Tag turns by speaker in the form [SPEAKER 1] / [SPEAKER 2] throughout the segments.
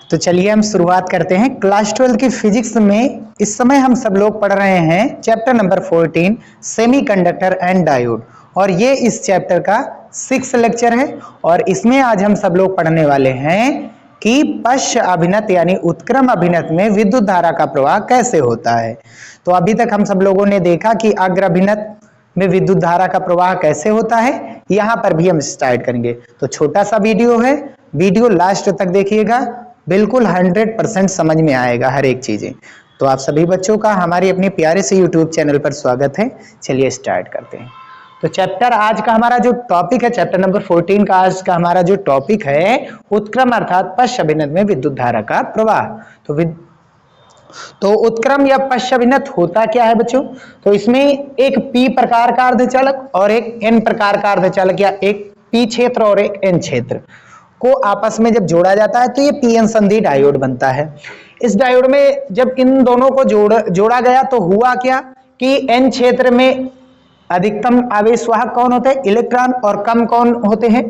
[SPEAKER 1] तो चलिए हम शुरुआत करते हैं। क्लास 12 की फिजिक्स में इस समय हम सब लोग पढ़ रहे हैं chapter number 14 semiconductor and diode, और ये इस चैप्टर का 6th लेक्चर है। और इसमें आज हम सब लोग पढ़ने वाले हैं कि पश्च अभिनत यानी उत्क्रम अभिनत में विद्युत धारा का प्रवाह कैसे होता है। तो अभी तक हम सब लोगों ने देखा कि अग्र अभिनत में विद्युत धारा का प्रवाह कैसे होता है, यहाँ पर भी हम स्टार्ट करेंगे। तो छोटा सा वीडियो है, वीडियो लास्ट तक देखिएगा, बिल्कुल 100% समझ में आएगा हर एक चीजें। तो आप सभी बच्चों का हमारी अपने प्यारे से यूट्यूब चैनल पर स्वागत है। चलिए स्टार्ट करते हैं। तो चैप्टर आज का हमारा जो टॉपिक है, चैप्टर नंबर 14 का आज का हमारा जो टॉपिक है उत्क्रम अर्थात पश्च अभिनत में विद्युत धारा का प्रवाह। तो उत्क्रम या पश्च अभिनत होता क्या है बच्चों? तो इसमें एक पी प्रकार का अर्धचालक और एक एन प्रकार का अर्धचालक, या एक पी क्षेत्र और एक एन क्षेत्र को आपस में जब जोड़ा जाता है तो ये पी एन संधि डायोड बनता है। इस डायोड में जब इन दोनों को जोड़ा गया तो हुआ क्या कि एन क्षेत्र में अधिकतम आवेश वाहक कौन होते हैं? इलेक्ट्रॉन। और कम कौन होते हैं?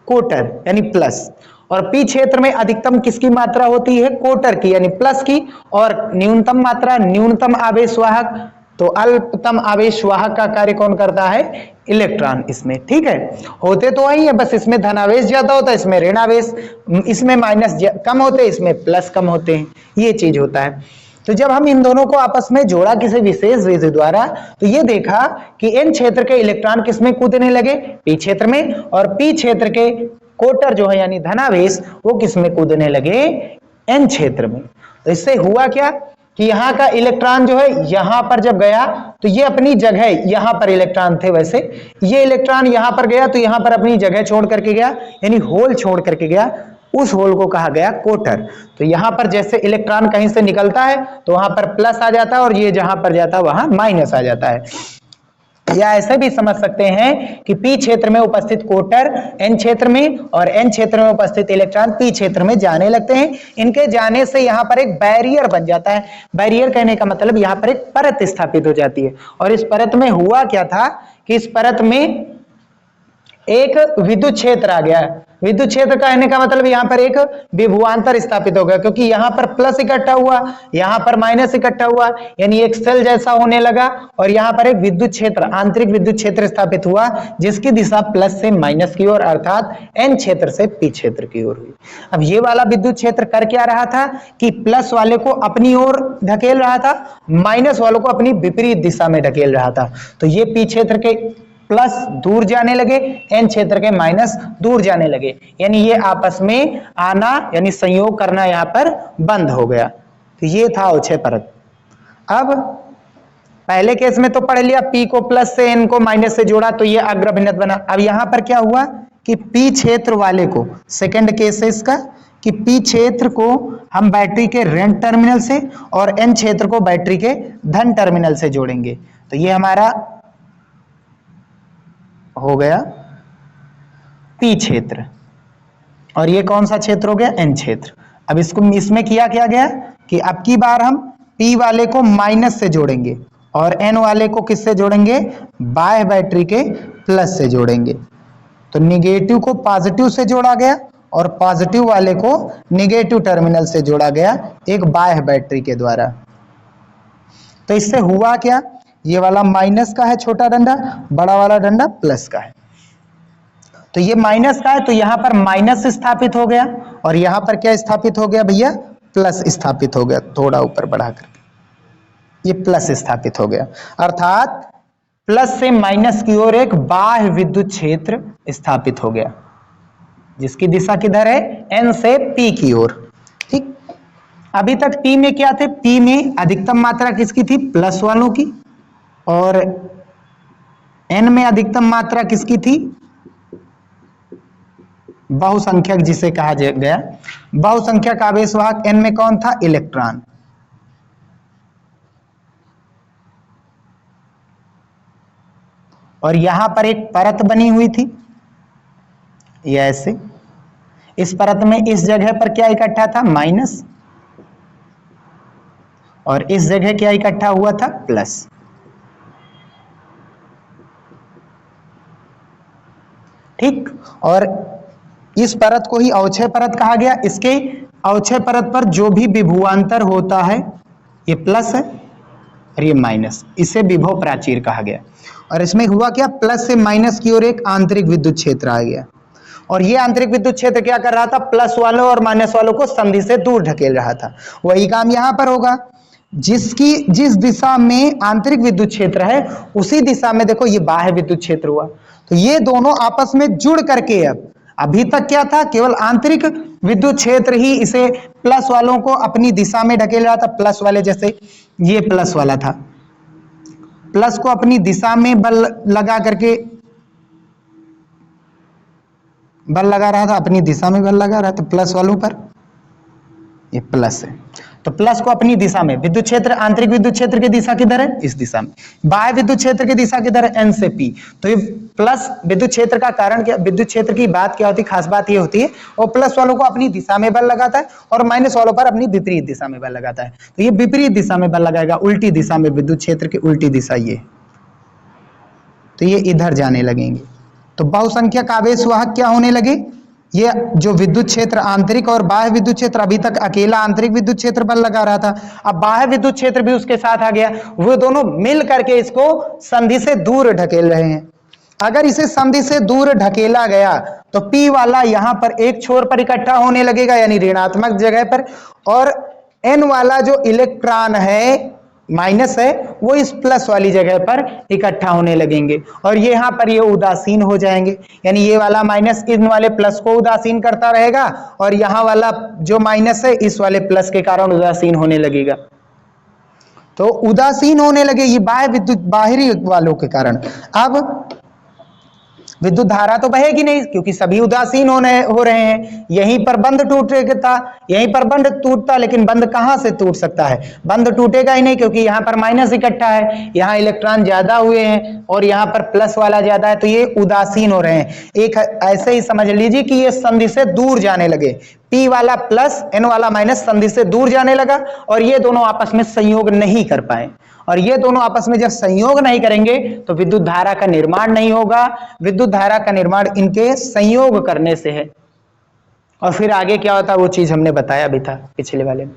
[SPEAKER 1] कोटर यानी प्लस। और पी क्षेत्र में अधिकतम किसकी मात्रा होती है? कोटर की यानी प्लस की। और न्यूनतम मात्रा न्यूनतम आवेश वाहक, तो अल्पतम आवेश वाहक का कार्य कौन करता है? इलेक्ट्रॉन। इसमें ठीक है, होते तो वही है, बस इसमें धनावेश ज्यादा होता है, इसमें ऋणावेश, इसमें माइनस कम होते हैं, इसमें प्लस कम होते हैं, ये चीज होता है। तो जब हम इन दोनों को आपस में जोड़ा किसी विशेष विधि द्वारा, तो ये देखा कि एन क्षेत्र के इलेक्ट्रॉन किसमें कूदने लगे? पी क्षेत्र में। और पी क्षेत्र के कोटर जो है यानी धनावेश वो किसमें कूदने लगे? एन क्षेत्र में। तो इससे हुआ क्या कि यहाँ का इलेक्ट्रॉन जो है यहाँ पर जब गया तो ये अपनी जगह, यहाँ पर इलेक्ट्रॉन थे, वैसे ये इलेक्ट्रॉन यहाँ पर गया तो यहाँ पर अपनी जगह छोड़ करके गया, यानी होल छोड़ करके गया। उस होल को कहा गया कोटर। तो यहाँ पर जैसे इलेक्ट्रॉन कहीं से निकलता है तो वहां पर प्लस आ जाता है, और ये जहां पर जाता है वहां माइनस आ जाता है। या ऐसे भी समझ सकते हैं कि पी क्षेत्र में उपस्थित कोटर एन क्षेत्र में, और एन क्षेत्र में उपस्थित इलेक्ट्रॉन पी क्षेत्र में जाने लगते हैं। इनके जाने से यहाँ पर एक बैरियर बन जाता है। बैरियर कहने का मतलब यहाँ पर एक परत स्थापित हो जाती है। और इस परत में हुआ क्या था कि इस परत में एक विद्युत क्षेत्र आ गया। विद्युत क्षेत्र कहने का मतलब यहाँ पर एक विभवांतर स्थापित हो गया, क्योंकि यहाँ पर प्लस इकट्ठा हुआ, यहाँ पर माइनस इकट्ठा हुआ, यानी एक सेल जैसा होने लगा। और यहाँ पर एक विद्युत क्षेत्र, आंतरिक विद्युत क्षेत्र स्थापित हुआ, जिसकी दिशा प्लस से माइनस की ओर अर्थात एन क्षेत्र से पी क्षेत्र की ओर हुई। अब ये वाला विद्युत क्षेत्र कर क्या रहा था कि प्लस वाले को अपनी ओर ढकेल रहा था, माइनस वालों को अपनी विपरीत दिशा में ढकेल रहा था। तो ये पी क्षेत्र के प्लस दूर जाने लगे, एन क्षेत्र के माइनस दूर जाने लगे, यानी ये आपस में आना यानी संयोग करना यहाँ पर बंद हो गया। तो ये था अवक्षय परत। अब पहले केस में तो पढ़ लिया, पी को प्लस से एन को माइनस से जोड़ा तो ये अग्र अभिनत बना। अब यहां पर क्या हुआ कि पी क्षेत्र वाले को, सेकंड केस है इसका, कि पी क्षेत्र को हम बैटरी के ऋण टर्मिनल से और एन क्षेत्र को बैटरी के धन टर्मिनल से जोड़ेंगे। तो ये हमारा हो गया पी क्षेत्र, और ये कौन सा क्षेत्र हो गया? एन क्षेत्र। अब इसको इसमें किया गया कि अब की बार हम पी वाले को माइनस से जोड़ेंगे और एन वाले को किससे जोड़ेंगे? बाह्य बैटरी के प्लस से जोड़ेंगे। तो निगेटिव को पॉजिटिव से जोड़ा गया और पॉजिटिव वाले को निगेटिव टर्मिनल से जोड़ा गया एक बाह्य बैटरी के द्वारा। तो इससे हुआ क्या? ये वाला माइनस का है छोटा डंडा, बड़ा वाला डंडा प्लस का है। तो ये माइनस का है तो यहां पर माइनस स्थापित हो गया, और यहां पर क्या स्थापित हो गया भैया? प्लस स्थापित हो गया। थोड़ा ऊपर बढ़ाकर ये प्लस स्थापित हो गया, अर्थात प्लस से माइनस की ओर एक बाह्य विद्युत क्षेत्र स्थापित हो गया, जिसकी दिशा किधर है? एन से पी की ओर। ठीक, अभी तक पी में क्या थे? पी में अधिकतम मात्रा किसकी थी? प्लस वालों की। और एन में अधिकतम मात्रा किसकी थी? बहुसंख्यक जिसे कहा गया। बहुसंख्यक आवेशवाहक एन में कौन था? इलेक्ट्रॉन। और यहां पर एक परत बनी हुई थी, ये ऐसे। इस परत में इस जगह पर क्या इकट्ठा था? माइनस। और इस जगह क्या इकट्ठा हुआ था? प्लस। ठीक, और इस परत को ही अवक्षय परत कहा गया। इसके अवक्षय परत पर जो भी विभवांतर होता है ये प्लस है और ये माइनस, इसे विभव प्राचीर कहा गया। और इसमें हुआ क्या, प्लस से माइनस की ओर एक आंतरिक विद्युत क्षेत्र आ गया और ये आंतरिक विद्युत क्षेत्र क्या कर रहा था, प्लस वालों और माइनस वालों को संधि से दूर ढकेल रहा था। वही काम यहां पर होगा, जिस दिशा में आंतरिक विद्युत क्षेत्र है उसी दिशा में देखो ये बाह्य विद्युत क्षेत्र हुआ, तो ये दोनों आपस में जुड़ करके अब अभी तक क्या था, केवल आंतरिक विद्युत क्षेत्र ही इसे प्लस वालों को अपनी दिशा में ढकेल रहा था। प्लस वाले जैसे ये प्लस वाला था, प्लस को अपनी दिशा में बल लगा करके बल लगा रहा था, अपनी दिशा में बल लगा रहा था प्लस वालों पर, ये प्लस है तो प्लस को अपनी दिशा में, विद्युत क्षेत्र आंतरिक विद्युत क्षेत्र की दिशा किधर है, इस दिशा में, बाह्य विद्युत क्षेत्र की दिशा किधर है, एन से पी। तो ये प्लस विद्युत क्षेत्र का कारण क्या, विद्युत क्षेत्र की बात क्या होती है, खास बात ये होती है वो प्लस वालों को अपनी दिशा में बल लगाता है और माइनस वालों पर अपनी विपरीत दिशा में बल लगाता है। तो ये विपरीत दिशा में बल लगाएगा, उल्टी दिशा में, विद्युत क्षेत्र की उल्टी दिशा ये, तो ये इधर जाने लगेंगे। तो बहुसंख्यक आवेश वाहक क्या होने लगे, ये जो विद्युत क्षेत्र आंतरिक और बाह्य विद्युत क्षेत्र, अभी तक अकेला आंतरिक विद्युत क्षेत्र बल लगा रहा था, अब बाह्य विद्युत क्षेत्र भी उसके साथ आ गया, वो दोनों मिल करके इसको संधि से दूर ढकेल रहे हैं। अगर इसे संधि से दूर ढकेला गया तो P वाला यहां पर एक छोर पर इकट्ठा होने लगेगा यानी ऋणात्मक जगह पर, और N वाला जो इलेक्ट्रॉन है माइनस है वो इस प्लस वाली जगह पर इकट्ठा होने लगेंगे और ये यहां पर ये उदासीन हो जाएंगे, यानी ये वाला माइनस इन वाले प्लस को उदासीन करता रहेगा और यहां वाला जो माइनस है इस वाले प्लस के कारण उदासीन होने लगेगा। तो उदासीन होने लगे ये बाह्य विद्युत बाहरी वालों के कारण। अब विद्युत धारा तो बहेगी नहीं क्योंकि सभी उदासीन हो रहे हैं। यहीं पर बंध टूटेगा, यहीं पर बंध टूटता, लेकिन बंध कहां से टूट सकता है, बंध टूटेगा ही नहीं क्योंकि यहां पर माइनस इकट्ठा है, यहां इलेक्ट्रॉन ज्यादा हुए हैं और यहां पर प्लस वाला ज्यादा है, तो ये उदासीन हो रहे हैं। एक ऐसे ही समझ लीजिए कि ये संधि से दूर जाने लगे, P वाला प्लस N वाला माइनस संधि से दूर जाने लगा और ये दोनों आपस में संयोग नहीं कर पाए, और ये दोनों आपस में जब संयोग नहीं करेंगे तो विद्युत धारा का निर्माण नहीं होगा। विद्युत धारा का निर्माण इनके संयोग करने से है। और फिर आगे क्या होता है वो चीज हमने बताया भी था पिछले वाले में।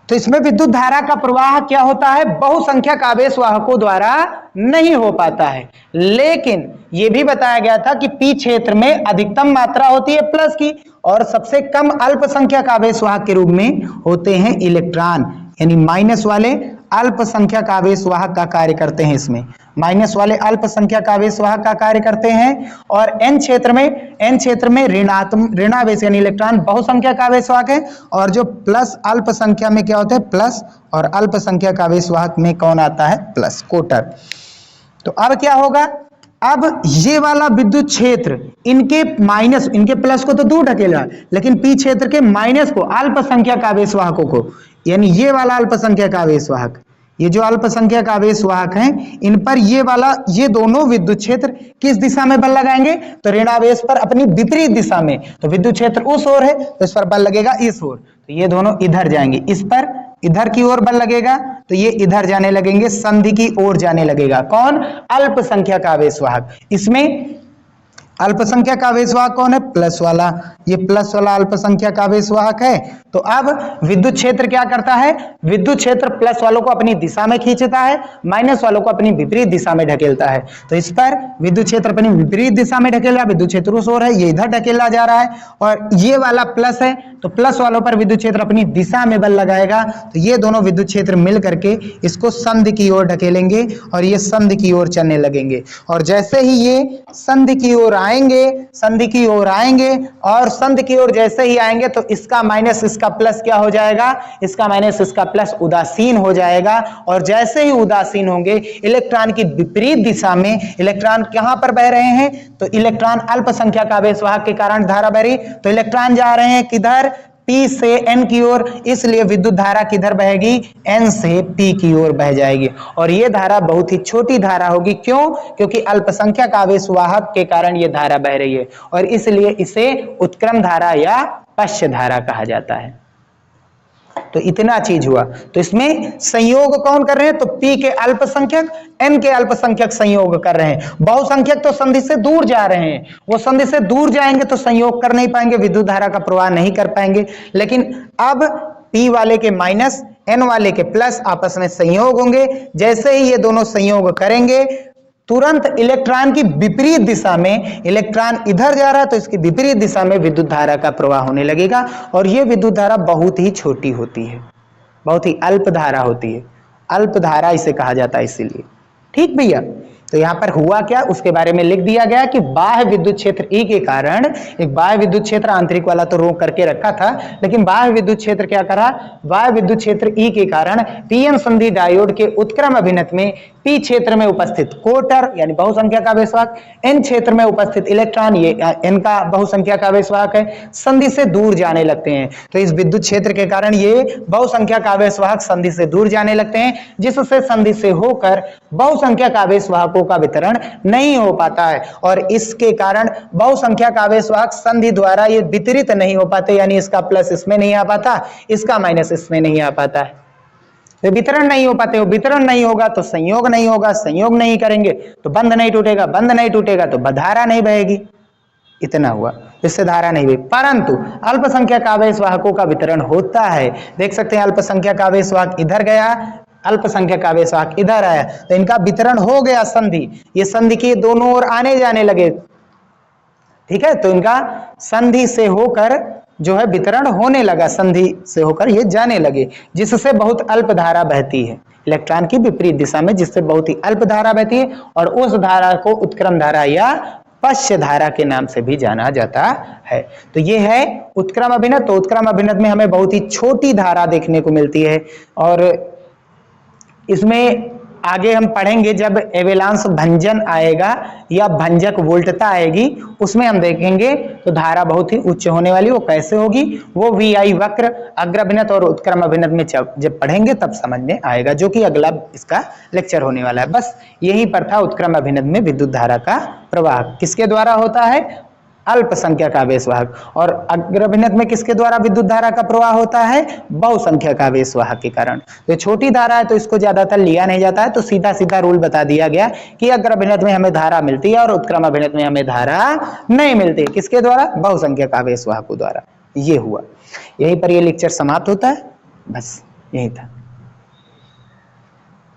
[SPEAKER 1] तो इसमें विद्युत धारा का प्रवाह क्या होता है, बहुसंख्यक आवेश वाहकों द्वारा नहीं हो पाता है, लेकिन यह भी बताया गया था कि P क्षेत्र में अधिकतम मात्रा होती है प्लस की और सबसे कम अल्पसंख्यक आवेश वाहक के रूप में होते हैं इलेक्ट्रॉन, यानी माइनस वाले अल्पसंख्यक आवेश वाहक का कार्य करते हैं। इसमें माइनस वाले अल्पसंख्यक आवेश वाहक का कार्य करते हैं और एन क्षेत्र में ऋणावेश यानी इलेक्ट्रॉन बहुसंख्यक आवेश वाहक है, और जो प्लस अल्पसंख्या में क्या होता है प्लस, और अल्पसंख्यक आवेश वाहक में कौन आता है प्लस, कोटर। तो अब क्या होगा, अब ये वाला विद्युत क्षेत्र इनके माइनस, इनके प्लस को तो दूर ढकेला, लेकिन P क्षेत्र के माइनस को, अल्पसंख्यक आवेश वाहकों को, यानी ये वाला अल्पसंख्यक आवेश वाहक, ये जो अल्पसंख्यक आवेश वाहक हैं इन पर ये दोनों विद्युत क्षेत्र किस दिशा में बल लगाएंगे, तो ऋणावेश पर अपनी विपरीत दिशा में। तो विद्युत क्षेत्र उस ओर है तो इस पर बल लगेगा इस ओर, तो ये दोनों इधर जाएंगे, इस पर इधर की ओर बल लगेगा तो ये इधर जाने लगेंगे, संधि की ओर जाने लगेगा। कौन, अल्पसंख्यक आवेश वाहक। इसमें अल्पसंख्यक आवेश वाहक कौन है, प्लस वाला, ये प्लस वाला अल्पसंख्यक आवेश वाहक है। तो अब विद्युत क्षेत्र क्या करता है, विद्युत क्षेत्र प्लस वालों को अपनी दिशा में खींचता है, माइनस वालों को अपनी विपरीत दिशा में ढकेलता है। तो इस पर विद्युत क्षेत्र अपनी विपरीत दिशा में ढकेल रहा है, विद्युत क्षेत्र उस ओर है, ये इधर ढकेला जा रहा है, और ये वाला प्लस है तो प्लस वालों पर विद्युत क्षेत्र अपनी दिशा में बल लगाएगा। तो ये दोनों विद्युत क्षेत्र मिल करके इसको संधि की ओर ढकेलेंगे और ये संधि की ओर चलने लगेंगे, और जैसे ही ये संधि की ओर आएंगे, संधि की ओर आएंगे और संधि की ओर जैसे ही आएंगे तो इसका माइनस इसका प्लस क्या हो जाएगा, इसका माइनस इसका प्लस उदासीन हो जाएगा, और जैसे ही उदासीन होंगे इलेक्ट्रॉन की विपरीत दिशा में, इलेक्ट्रॉन कहां पर बह रहे हैं, तो इलेक्ट्रॉन अल्पसंख्यक आवेश वाहक के कारण धारा बह रही, तो इलेक्ट्रॉन जा रहे हैं किधर, P से N की ओर, इसलिए विद्युत धारा किधर बहेगी, N से P की ओर बह जाएगी। और ये धारा बहुत ही छोटी धारा होगी, क्यों, क्योंकि अल्पसंख्यक आवेश वाहक के कारण ये धारा बह रही है, और इसलिए इसे उत्क्रम धारा या पश्च धारा कहा जाता है। तो इतना चीज हुआ। तो इसमें संयोग कौन कर रहे हैं? तो P के अल्पसंख्यक N के अल्पसंख्यक संयोग कर रहे हैं। बहुसंख्यक तो संधि से दूर जा रहे हैं, वो संधि से दूर जाएंगे तो संयोग कर नहीं पाएंगे, विद्युत धारा का प्रवाह नहीं कर पाएंगे। लेकिन अब P वाले के माइनस N वाले के प्लस आपस में संयोग होंगे। जैसे ही ये दोनों संयोग करेंगे तुरंत इलेक्ट्रॉन की विपरीत दिशा में, इलेक्ट्रॉन इधर जा रहा है तो इसकी विपरीत दिशा में विद्युत धारा का प्रवाह होने लगेगा। और ये विद्युत धारा बहुत ही छोटी होती है, बहुत ही अल्प धारा होती है, अल्प धारा इसे कहा जाता है इसीलिए। ठीक भैया, तो यहां पर हुआ क्या उसके बारे में लिख दिया गया कि बाह्य विद्युत क्षेत्र E के कारण, एक बाह्य विद्युत क्षेत्र आंतरिक वाला तो रोक करके रखा था, लेकिन बाह्य विद्युत क्षेत्र क्या करा? बाह्य विद्युत क्षेत्र E के कारण पीएन संधि डायोड के उत्क्रम अभिनत में P क्षेत्र में उपस्थित कोटर यानी बहुसंख्यक आवेशवाहक, N क्षेत्र में उपस्थित इलेक्ट्रॉन, ये N का बहुसंख्यक आवेशवाहक है, संधि से दूर जाने लगते हैं। तो इस विद्युत क्षेत्र के कारण ये बहुसंख्यक आवेशवाहक संधि से दूर जाने लगते हैं, जिससे संधि से होकर बहुसंख्यक आवेशवाहकों का वितरण नहीं हो पाता है। और इसके कारण बहुसंख्यक आवेशवाहक संधि द्वारा ये वितरित नहीं हो पाते, यानी इसका प्लस इसमें नहीं आ पाता, इसका माइनस इसमें नहीं आ पाता है। तो वितरण नहीं हो पाते, वो वितरण नहीं होगा तो संयोग नहीं होगा, संयोग नहीं करेंगे तो बंध नहीं टूटेगा, बंध नहीं टूटेगा तो धारा नहीं बहेगी। इतना हुआ, इससे धारा नहीं बहेगी। परंतु अल्पसंख्यक आवेशवाहकों का वितरण होता है। देख सकते हैं अल्पसंख्यक आवेशवाहक इधर गया, अल्पसंख्यक आवेशवाहक इधर आया, तो इनका वितरण हो गया संधि, ये संधि के दोनों ओर आने जाने लगे। ठीक है, तो इनका संधि से होकर जो है वितरण होने लगा, संधि से होकर ये जाने लगे, जिससे बहुत अल्प धारा बहती है इलेक्ट्रॉन की विपरीत दिशा में, जिससे बहुत ही अल्प धारा बहती है। और उस धारा को उत्क्रम धारा या पश्च धारा के नाम से भी जाना जाता है। तो ये है उत्क्रम अभिनत। तो उत्क्रम अभिनत में हमें बहुत ही छोटी धारा देखने को मिलती है, और इसमें आगे हम पढ़ेंगे जब एवेलांस भंजन आएगा या भंजक वोल्टता आएगी, उसमें हम देखेंगे तो धारा बहुत ही उच्च होने वाली। वो कैसे होगी, वो VI वक्र अग्र अभिनत और उत्क्रम अभिनत में जब पढ़ेंगे तब समझ में आएगा, जो कि अगला इसका लेक्चर होने वाला है। बस यही पर था, उत्क्रम अभिनत में विद्युत धारा का प्रवाह किसके द्वारा होता है? अल्पसंख्यक आवेशवाहक। और अग्रभिनत में किसके द्वारा विद्युत धारा का प्रवाह होता है? बहुसंख्यक आवेशवाहक के कारण। तो छोटी धारा है तो इसको ज्यादातर लिया नहीं जाता है, तो सीधा सीधा रूल बता दिया गया कि अग्रभिनत में हमें धारा मिलती है और उत्क्रम अभिनत में हमें धारा नहीं मिलती। किसके द्वारा? बहुसंख्यक आवेशवाहकों द्वारा। ये हुआ, यहीं पर ये लेक्चर समाप्त होता है। बस यही था।